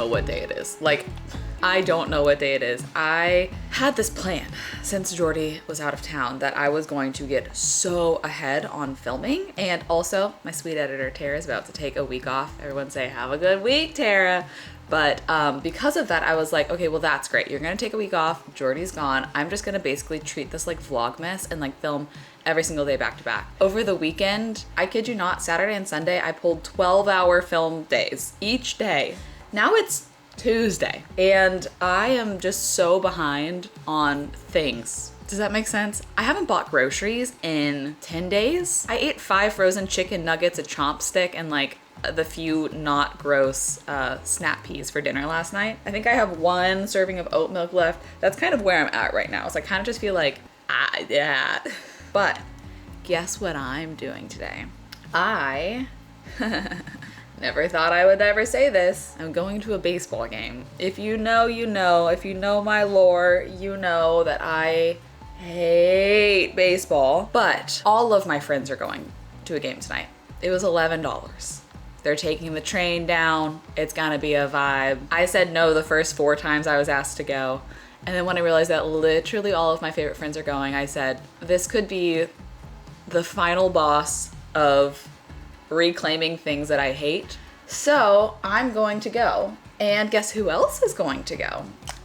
know what day it is. Like, I don't know what day it is. I had this plan since Jordy was out of town that I was going to get so ahead on filming. And also, my sweet editor, Tara, is about to take a week off. Everyone say, have a good week, Tara. But because of that, I was like, okay, well, that's great. You're going to take a week off. Jordy's gone. I'm just going to basically treat this like Vlogmas and like film every single day back to back. Over the weekend, I kid you not, Saturday and Sunday, I pulled 12-hour film days each day. Now it's Tuesday and I am just so behind on things. Does that make sense? I haven't bought groceries in 10 days. I ate 5 frozen chicken nuggets, a chopstick, and like the few not gross snap peas for dinner last night. I think I have 1 serving of oat milk left. That's kind of where I'm at right now. So I kind of just feel like, yeah. But guess what I'm doing today? I never thought I would ever say this. I'm going to a baseball game. If you know, you know. If you know my lore, you know that I hate baseball. But all of my friends are going to a game tonight. It was $11. They're taking the train down. It's gonna be a vibe. I said no the first 4 times I was asked to go. And then when I realized that literally all of my favorite friends are going, I said, this could be the final boss of reclaiming things that I hate. So I'm going to go. And guess who else is going to go?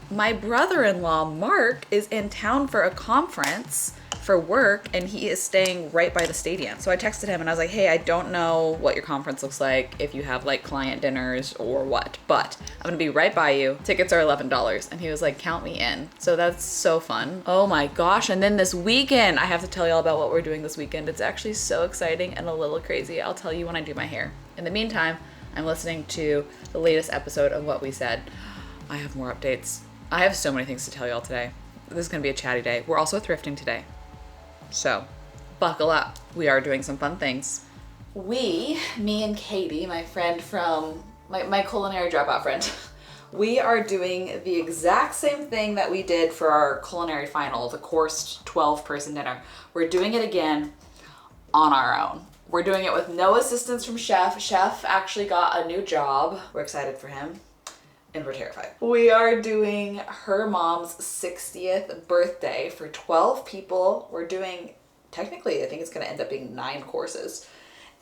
My brother-in-law, Mark, is in town for a conference for work and he is staying right by the stadium. So I texted him and I was like, hey, I don't know what your conference looks like, if you have like client dinners or what, but I'm gonna be right by you. Tickets are $11. And he was like, count me in. So that's so fun. Oh my gosh. And then this weekend, I have to tell y'all about what we're doing this weekend. It's actually so exciting and a little crazy. I'll tell you when I do my hair. In the meantime, I'm listening to the latest episode of What We Said. I have more updates. I have so many things to tell y'all today. This is gonna be a chatty day. We're also thrifting today. So buckle up. We are doing some fun things. Me and Katie, my friend from, my culinary dropout friend, we are doing the exact same thing that we did for our culinary final, the coursed 12-person dinner. We're doing it again on our own. We're doing it with no assistance from Chef. Chef actually got a new job. We're excited for him. And we're terrified. We are doing her mom's 60th birthday for 12 people. We're doing, technically, I think it's gonna end up being 9 courses.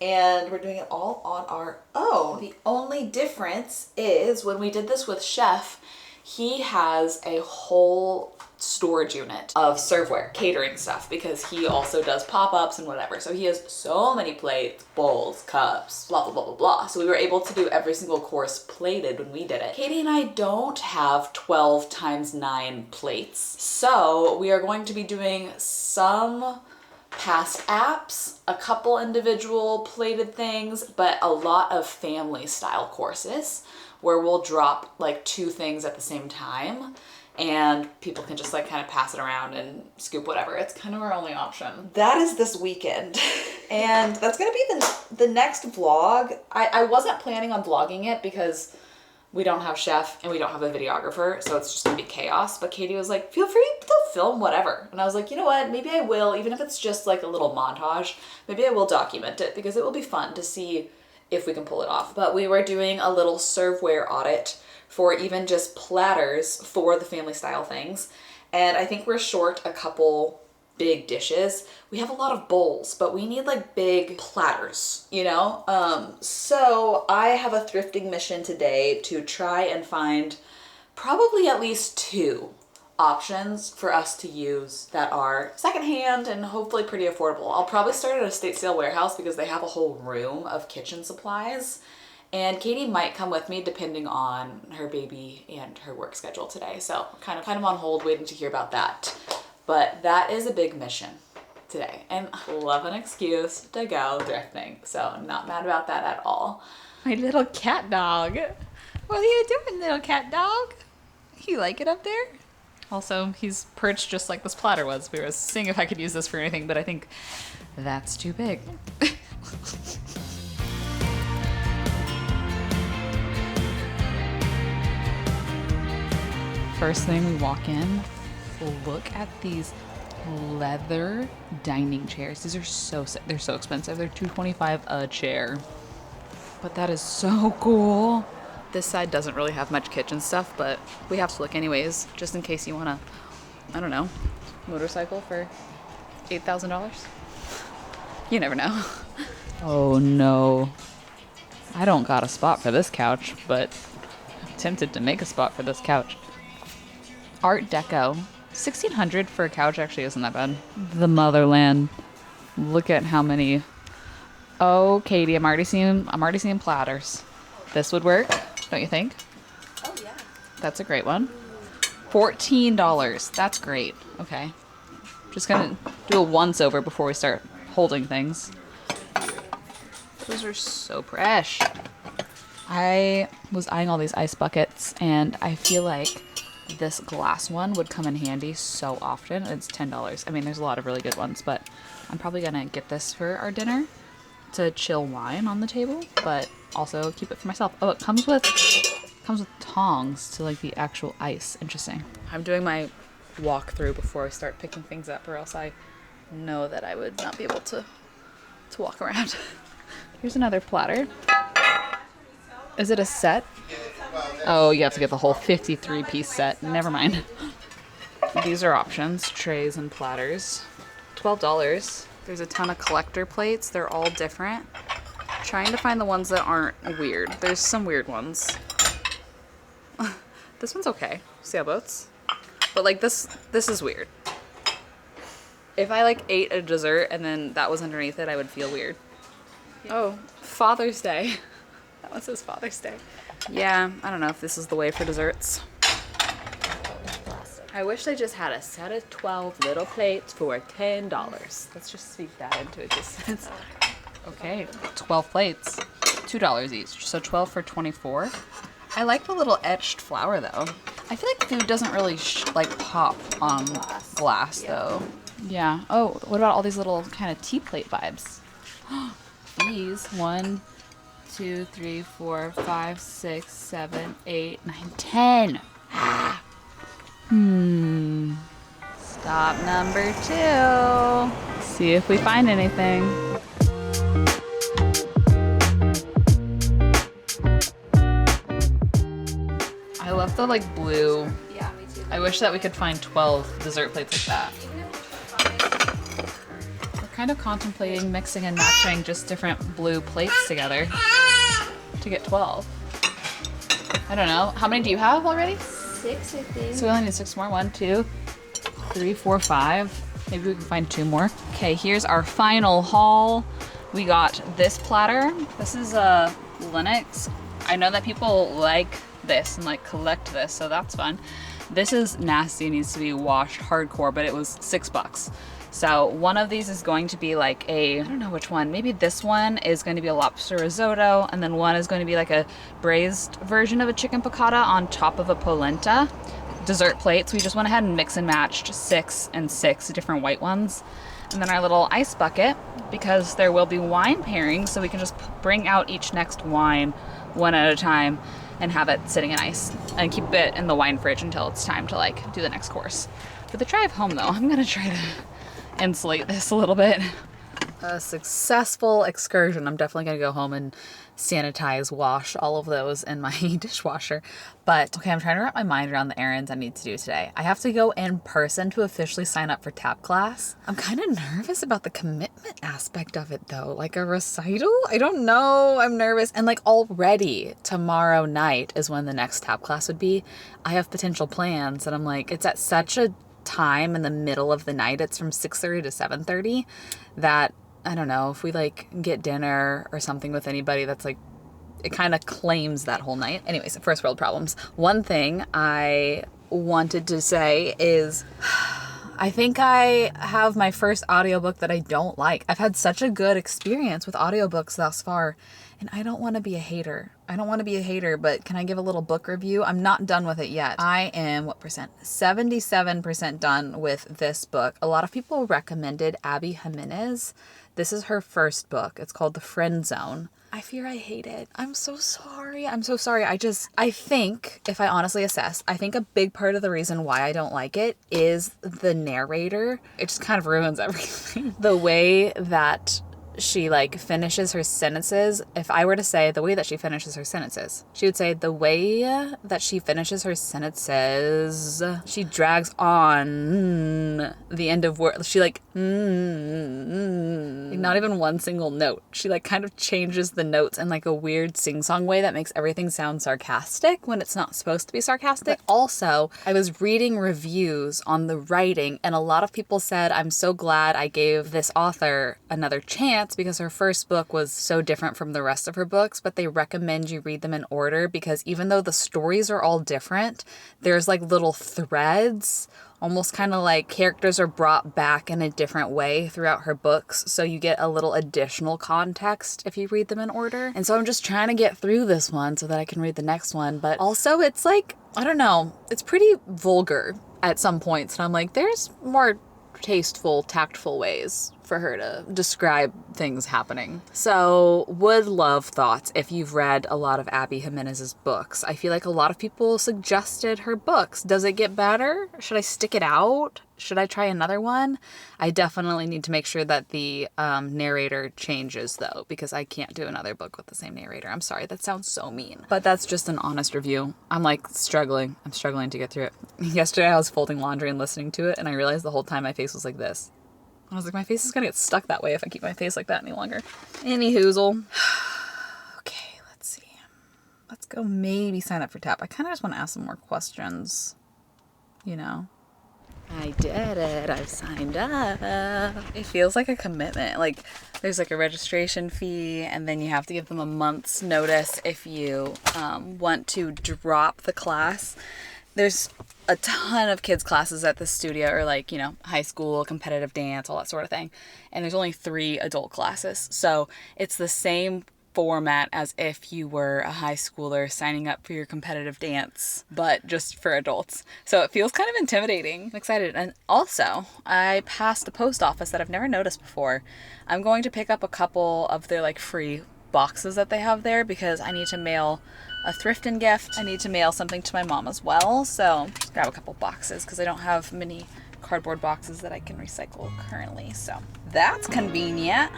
And we're doing it all on our own. The only difference is when we did this with Chef, he has a whole storage unit of serveware, catering stuff, because he also does pop-ups and whatever. So he has so many plates, bowls, cups, blah, blah, blah, blah, blah. So we were able to do every single course plated when we did it. Katie and I don't have 12 times 9 plates. So we are going to be doing some past apps, a couple individual plated things, but a lot of family style courses where we'll drop like 2 things at the same time. And people can just like kind of pass it around and scoop whatever. It's kind of our only option. That is this weekend. And that's gonna be the next vlog. I wasn't planning on vlogging it because we don't have Chef and we don't have a videographer, so it's just gonna be chaos. But Katie was like, feel free to film whatever. And I was like, you know what, maybe I will, even if it's just like a little montage, maybe I will document it because it will be fun to see if we can pull it off. But we were doing a little serveware audit for even just platters for the family style things. And I think we're short a couple big dishes. We have a lot of bowls, but we need like big platters, you know? So I have a thrifting mission today to try and find probably at least 2 options for us to use that are secondhand and hopefully pretty affordable. I'll probably start at a State Sale Warehouse because they have a whole room of kitchen supplies. And Katie might come with me depending on her baby and her work schedule today. So kind of on hold waiting to hear about that. But that is a big mission today and love an excuse to go thrifting. So I'm not mad about that at all. My little cat dog. What are you doing, little cat dog? You like it up there? Also, he's perched just like this platter was. We were seeing if I could use this for anything, but I think that's too big. First thing we walk in, look at these leather dining chairs. These are they're so expensive. They're $225 a chair. But that is so cool. This side doesn't really have much kitchen stuff, but we have to look anyways, just in case you want to, I don't know, motorcycle for $8,000. You never know. Oh no. I don't got a spot for this couch, but I'm tempted to make a spot for this couch. Art Deco. 1,600 for a couch actually isn't that bad. The motherland. Look at how many. Oh, Katie, I'm already seeing platters. This would work, don't you think? Oh, yeah. That's a great one. $14. That's great. Okay. Just gonna do a once over before we start holding things. Those are so fresh. I was eyeing all these ice buckets, and I feel like this glass one would come in handy so often. It's $10. I mean, there's a lot of really good ones, but I'm probably gonna get this for our dinner to chill wine on the table, but also keep it for myself. Oh, it comes with tongs to like the actual ice. Interesting. I'm doing my walkthrough before I start picking things up, or else I know that I would not be able to walk around. Here's another platter. Is it a set? Oh, you have to get the whole 53-piece set. Never mind. These are options, trays and platters. $12. There's a ton of collector plates. They're all different. Trying to find the ones that aren't weird. There's some weird ones. This one's okay. Sailboats. But like this is weird. If I like ate a dessert and then that was underneath it, I would feel weird. Oh, Father's Day. That one says Father's Day. Yeah, I don't know if this is the way for desserts. I wish they just had a set of 12 little plates for $10. Let's just speak that into existence. Okay, 12 plates, $2 each, so 12 for $24. I like the little etched flower though. I feel like food doesn't really like pop on glass though. Yeah. Oh, what about all these little kind of tea plate vibes? These 1, 2, 3, 4, 5, 6, 7, 8, 9, 10. Ah. Stop number 2. See if we find anything. I love the like blue. Yeah, me too. I wish that we could find 12 dessert plates like that. We're kind of contemplating mixing and matching just different blue plates together to get 12. I don't know. How many do you have already? 6, I think. So we only need 6 more. 1, 2, 3, 4, 5. Maybe we can find 2 more. Okay, here's our final haul. We got this platter. This is a Linux. I know that people like this and like collect this, so that's fun. This is nasty, it needs to be washed hardcore, but it was $6. So one of these is going to be like a, I don't know which one, maybe this one is going to be a lobster risotto, and then one is going to be like a braised version of a chicken piccata on top of a polenta. Dessert plates, we just went ahead and mix and matched 6 and 6 different white ones. And then our little ice bucket, because there will be wine pairings, so we can just bring out each next wine one at a time and have it sitting in ice and keep it in the wine fridge until it's time to like do the next course. For the drive home though, I'm gonna try to insulate this a little bit. A successful excursion. I'm definitely gonna go home and sanitize, wash all of those in my dishwasher. But okay, I'm trying to wrap my mind around the errands I need to do today. I have to go in person to officially sign up for tap class. I'm kind of nervous about the commitment aspect of it though. Like a recital? I don't know. I'm nervous. And like already tomorrow night is when the next tap class would be. I have potential plans and I'm like, it's at such a time in the middle of the night. It's from 6:30 to 7:30 that I don't know if we like get dinner or something with anybody that's like, it kind of claims that whole night. Anyways, first world problems. One thing I wanted to say is I think I have my first audiobook that I don't like. I've had such a good experience with audiobooks thus far, and I don't want to be a hater. But can I give a little book review? I'm not done with it yet. I am, what percent? 77% done with this book. A lot of people recommended Abby Jimenez. This is her first book. It's called The Friend Zone. I fear I hate it. I'm so sorry. I think, if I honestly assess, I think a big part of the reason why I don't like it is the narrator. It just kind of ruins everything. The way that she like finishes her sentences. If I were to say the way that she finishes her sentences, she would say the way that she finishes her sentences, she drags on the end of word. She like not even one single note. She like kind of changes the notes in like a weird sing-song way that makes everything sound sarcastic when it's not supposed to be sarcastic. But also, I was reading reviews on the writing, and a lot of people said, I'm so glad I gave this author another chance because her first book was so different from the rest of her books, but they recommend you read them in order because even though the stories are all different, there's like little threads, almost kind of like characters are brought back in a different way throughout her books, so you get a little additional context if you read them in order. And so I'm just trying to get through this one so that I can read the next one, but also it's like, I don't know, it's pretty vulgar at some points, and I'm like, there's more tasteful, tactful ways for her to describe things happening. So would love thoughts if you've read a lot of Abby Jimenez's books. I feel like a lot of people suggested her books. Does it get better? Should I stick it out? Should I try another one? I definitely need to make sure that the narrator changes though, because I can't do another book with the same narrator. I'm sorry, that sounds so mean. But that's just an honest review. I'm like struggling. I'm struggling to get through it. Yesterday I was folding laundry and listening to it, and I realized the whole time my face was like this. I was like, my face is gonna get stuck that way if I keep my face like that any longer. Any hoozle. Okay, let's see. Let's go maybe sign up for TAP. I kind of just want to ask some more questions, you know. I did it. I've signed up. It feels like a commitment. Like there's like a registration fee, and then you have to give them a month's notice if you want to drop the class. There's a ton of kids classes at the studio, or like, you know, high school, competitive dance, all that sort of thing. And there's only 3 adult classes. So it's the same format as if you were a high schooler signing up for your competitive dance, but just for adults. So it feels kind of intimidating. I'm excited. And also, I passed a post office that I've never noticed before. I'm going to pick up a couple of their like free boxes that they have there because I need to mail a thrifting gift. I need to mail something to my mom as well. So just grab a couple boxes because I don't have many cardboard boxes that I can recycle currently. So that's convenient.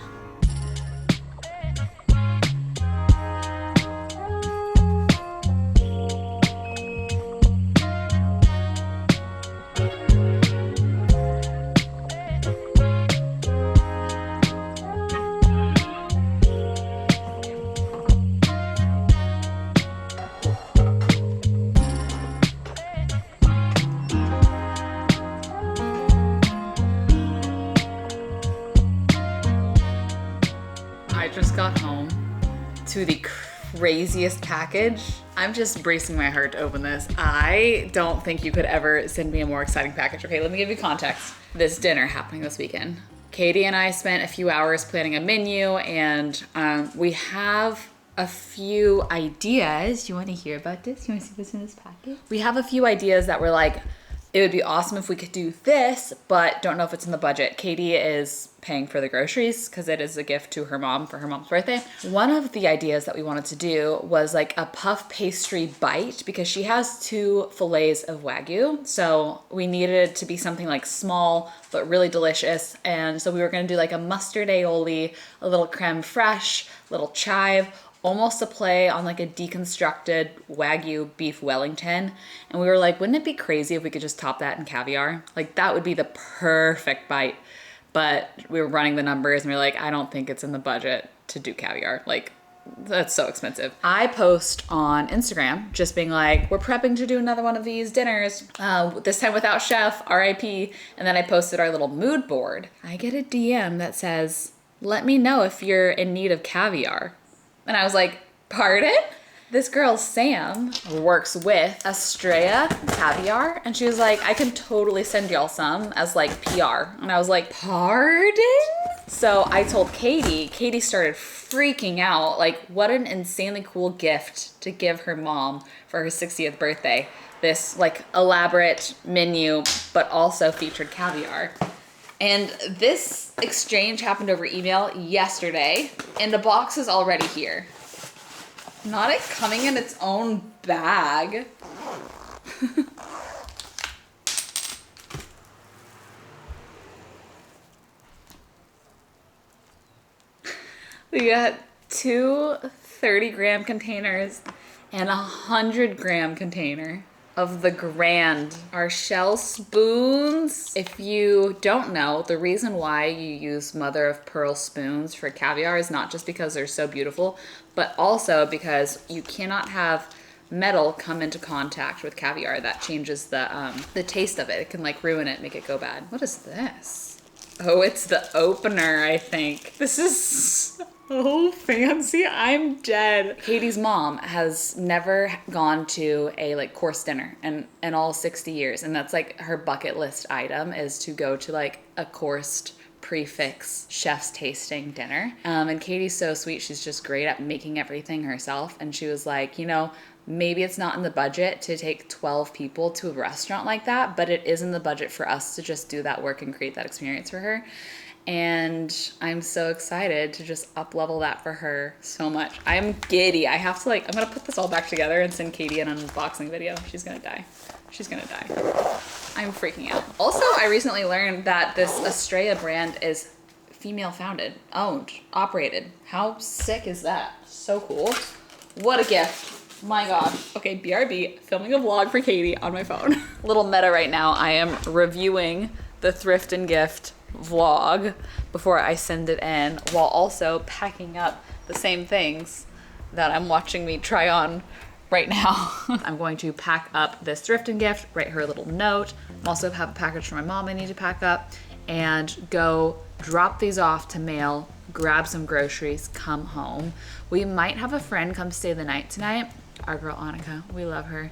Just got home to the craziest package. I'm just bracing my heart to open this. I don't think you could ever send me a more exciting package. Okay, let me give you context. This dinner happening this weekend. Katie and I spent a few hours planning a menu, and we have a few ideas. You want to hear about this? You want to see what's in this package? We have a few ideas that were like, it would be awesome if we could do this, but don't know if it's in the budget. Katie is paying for the groceries because it is a gift to her mom for her mom's birthday. One of the ideas that we wanted to do was like a puff pastry bite because she has 2 fillets of Wagyu. So we needed it to be something like small, but really delicious. And so we were gonna do like a mustard aioli, a little creme fraiche, little chive, almost a play on like a deconstructed Wagyu beef Wellington. And we were like, wouldn't it be crazy if we could just top that in caviar? Like that would be the perfect bite. But we were running the numbers and we were like, I don't think it's in the budget to do caviar. Like that's so expensive. I post on Instagram just being like, we're prepping to do another one of these dinners, this time without chef, RIP. And then I posted our little mood board. I get a DM that says, let me know if you're in need of caviar. And I was like, pardon? This girl, Sam, works with Estrella Caviar. And she was like, I can totally send y'all some as like PR. And I was like, pardon? So I told Katie. Katie started freaking out. Like, what an insanely cool gift to give her mom for her 60th birthday. This like elaborate menu, but also featured caviar. And this exchange happened over email yesterday, and the box is already here. Not it coming in its own bag. We got two 30-gram containers and a 100-gram container of the Grand. Our shell spoons. If you don't know, the reason why you use mother of pearl spoons for caviar is not just because they're so beautiful, but also because you cannot have metal come into contact with caviar. That changes the taste of it. It can like ruin it, make it go bad. What is this? Oh, it's the opener, I think. This is so fancy. I'm dead. Katie's mom has never gone to a like course dinner in all 60 years. And that's like her bucket list item is to go to like a coursed prefix chef's tasting dinner. And Katie's so sweet. She's just great at making everything herself. And she was like, you know, maybe it's not in the budget to take 12 people to a restaurant like that, but it is in the budget for us to just do that work and create that experience for her. And I'm so excited to just up level that for her so much. I'm giddy. I have to like, I'm gonna put this all back together and send Katie an unboxing video. She's gonna die. She's gonna die. I'm freaking out. Also, I recently learned that this Estrella brand is female founded, owned, operated. How sick is that? So cool. What a gift. My God. Okay, BRB, filming a vlog for Katie on my phone. Little meta right now. I am reviewing the thrift and gift vlog before I send it in, while also packing up the same things that I'm watching me try on right now. I'm going to pack up this thrift and gift, write her a little note. I also have a package for my mom I need to pack up, and go drop these off to mail, grab some groceries, come home. We might have a friend come stay the night tonight. Our girl Annika, we love her.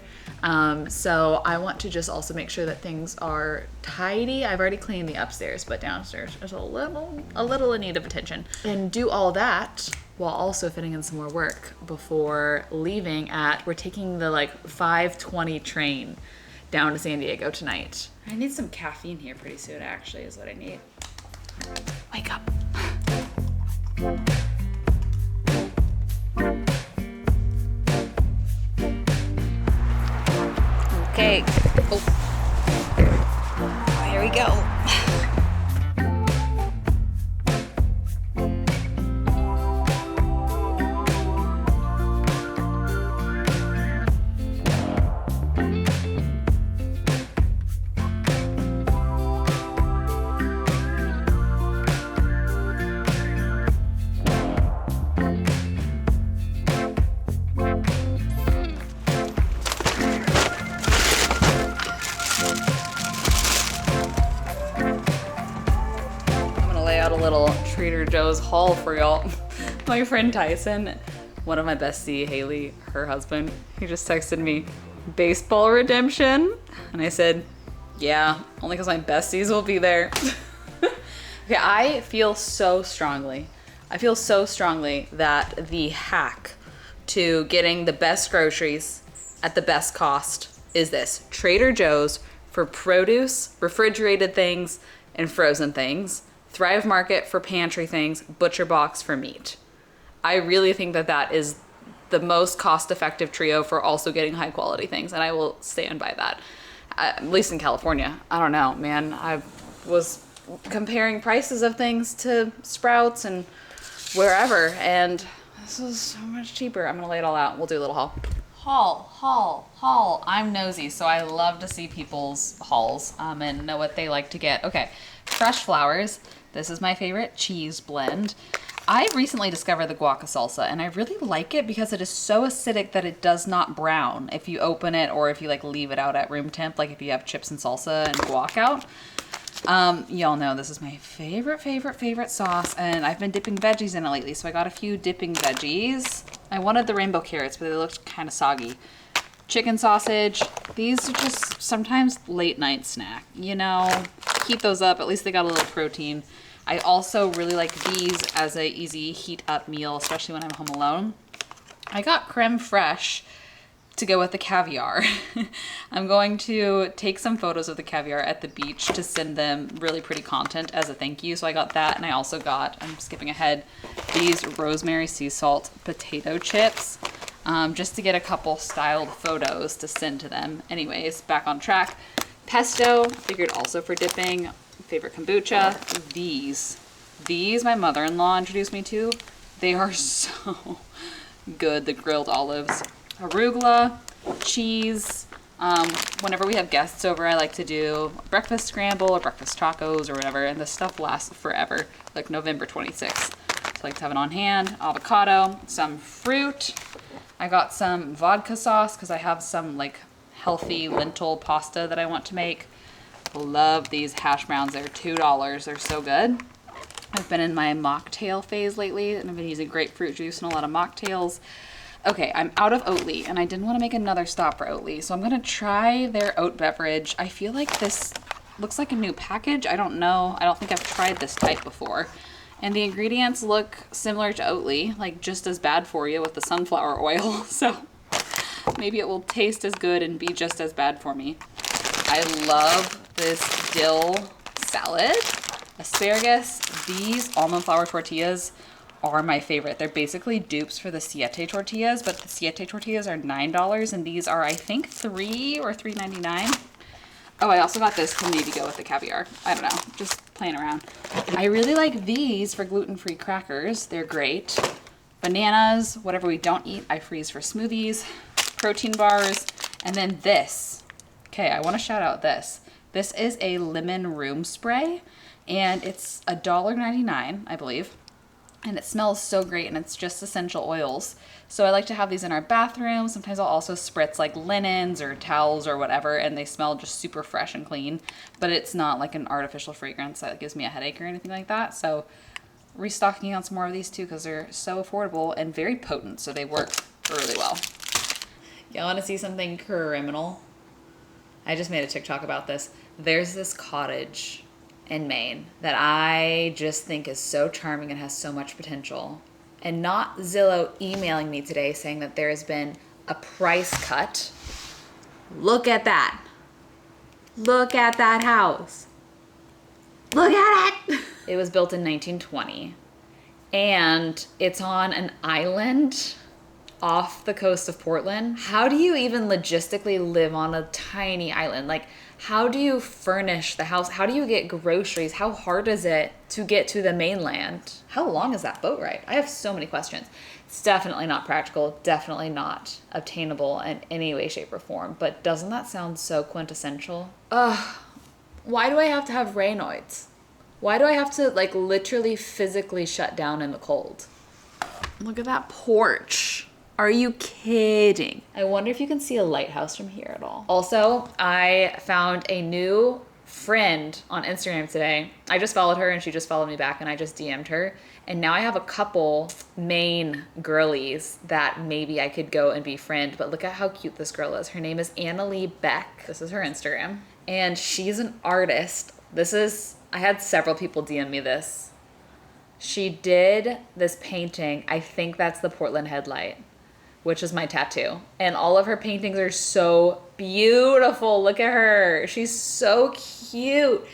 So I want to just also make sure that things are tidy. I've already cleaned the upstairs, but downstairs is a little in need of attention. And do all that while also fitting in some more work before leaving we're taking the like 5:20 train down to San Diego tonight. I need some caffeine here pretty soon, actually, is what I need. Wake up. Okay. Oh, here we go. Trader Joe's haul for y'all. My friend Tyson, one of my bestie, Haley, her husband, he just texted me, baseball redemption? And I said, yeah, only because my besties will be there. Okay, I feel so strongly that the hack to getting the best groceries at the best cost is this: Trader Joe's for produce, refrigerated things, and frozen things. Thrive Market for pantry things, Butcher Box for meat. I really think that that is the most cost-effective trio for also getting high-quality things, and I will stand by that. At least in California. I don't know, man. I was comparing prices of things to Sprouts and wherever, and this is so much cheaper. I'm gonna lay it all out. We'll do a little haul. Haul. I'm nosy, so I love to see people's hauls and know what they like to get. Okay, fresh flowers. This is my favorite cheese blend. I recently discovered the guaca salsa, and I really like it because it is so acidic that it does not brown if you open it or if you like leave it out at room temp, like if you have chips and salsa and guac out. Y'all know this is my favorite sauce, and I've been dipping veggies in it lately, so I got a few dipping veggies. I wanted the rainbow carrots, but they looked kind of soggy. Chicken sausage. These are just sometimes late night snack, you know, heat those up. At least they got a little protein. I also really like these as a easy heat up meal, especially when I'm home alone. I got creme fraiche to go with the caviar. I'm going to take some photos of the caviar at the beach to send them really pretty content as a thank you. So I got that, and I also got, I'm skipping ahead, these rosemary sea salt potato chips, just to get a couple styled photos to send to them. Anyways, back on track. Pesto, figured also for dipping. Favorite kombucha. These my mother-in-law introduced me to. They are so good, the grilled olives. Arugula, cheese. Whenever we have guests over, I like to do breakfast scramble or breakfast tacos or whatever, and this stuff lasts forever, like November 26th. So I like to have it on hand. Avocado, some fruit. I got some vodka sauce because I have some like healthy lentil pasta that I want to make. Love these hash browns. They're $2. They're so good. I've been in my mocktail phase lately, and I've been using grapefruit juice in a lot of mocktails. Okay, I'm out of Oatly, and I didn't want to make another stop for Oatly, so I'm gonna try their oat beverage. I feel like this looks like a new package. I don't know. I don't think I've tried this type before. And the ingredients look similar to Oatly, like just as bad for you with the sunflower oil. So maybe it will taste as good and be just as bad for me. I love this dill salad. Asparagus. These almond flour tortillas are my favorite. They're basically dupes for the siete tortillas, but the siete tortillas are $9 and these are, I think, $3 or $3.99. Oh, I also got this to maybe go with the caviar. I don't know, just playing around. I really like these for gluten-free crackers. They're great. Bananas, whatever we don't eat, I freeze for smoothies. Protein bars, and then this. Okay, I want to shout out this. This is a lemon room spray, and it's $1.99, I believe. And it smells so great, and it's just essential oils. So I like to have these in our bathroom. Sometimes I'll also spritz like linens or towels or whatever, and they smell just super fresh and clean. But it's not like an artificial fragrance that gives me a headache or anything like that. So restocking on some more of these too, because they're so affordable and very potent, so they work really well. Y'all want to see something criminal? I just made a TikTok about this. There's this cottage in Maine that I just think is so charming and has so much potential. And not Zillow emailing me today saying that there has been a price cut. Look at that. Look at that house. Look at it. It was built in 1920. And it's on an island off the coast of Portland. How do you even logistically live on a tiny island? Like, how do you furnish the house? How do you get groceries? How hard is it to get to the mainland? How long is that boat ride? I have so many questions. It's definitely not practical, definitely not obtainable in any way, shape, or form. But doesn't that sound so quintessential? Ugh, why do I have to have Raynoids? Why do I have to like literally physically shut down in the cold? Look at that porch. Are you kidding? I wonder if you can see a lighthouse from here at all. Also, I found a new friend on Instagram today. I just followed her and she just followed me back and I just DM'd her. And now I have a couple Maine girlies that maybe I could go and befriend. But look at how cute this girl is. Her name is Annalie Beck. This is her Instagram. And she's an artist. I had several people DM me this. She did this painting. I think that's the Portland Headlight, which is my tattoo. And all of her paintings are so beautiful. Look at her. She's so cute.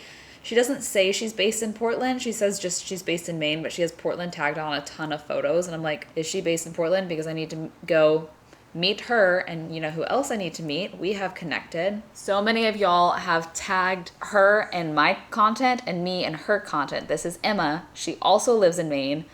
She doesn't say she's based in Portland. She says just she's based in Maine, but she has Portland tagged on a ton of photos. And I'm like, is she based in Portland? Because I need to go meet her. And you know who else I need to meet? We have connected. So many of y'all have tagged her in my content and me in her content. This is Emma. She also lives in Maine.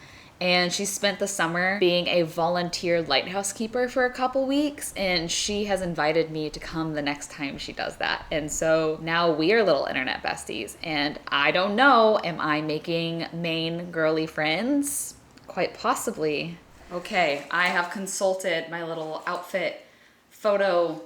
And she spent the summer being a volunteer lighthouse keeper for a couple weeks. And she has invited me to come the next time she does that. And so now we are little internet besties. And I don't know, am I making Maine girly friends? Quite possibly. Okay, I have consulted my little outfit photo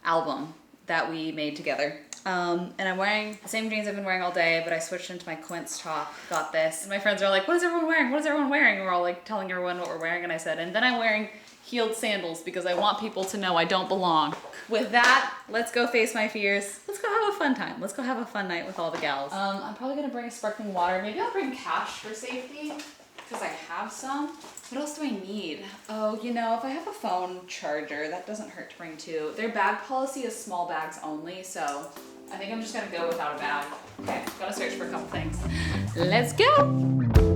album that we made together. And I'm wearing the same jeans I've been wearing all day, but I switched into my Quince top, got this. And my friends are like, what is everyone wearing? What is everyone wearing? And we're all like telling everyone what we're wearing. And I said, and then I'm wearing heeled sandals because I want people to know I don't belong. With that, let's go face my fears. Let's go have a fun time. Let's go have a fun night with all the gals. I'm probably gonna bring sparkling water. Maybe I'll bring cash for safety because I have some. What else do I need? Oh, you know, if I have a phone charger, that doesn't hurt to bring two. Their bag policy is small bags only, so I think I'm just gonna go without a bag. Okay, gotta search for a couple things. Let's go.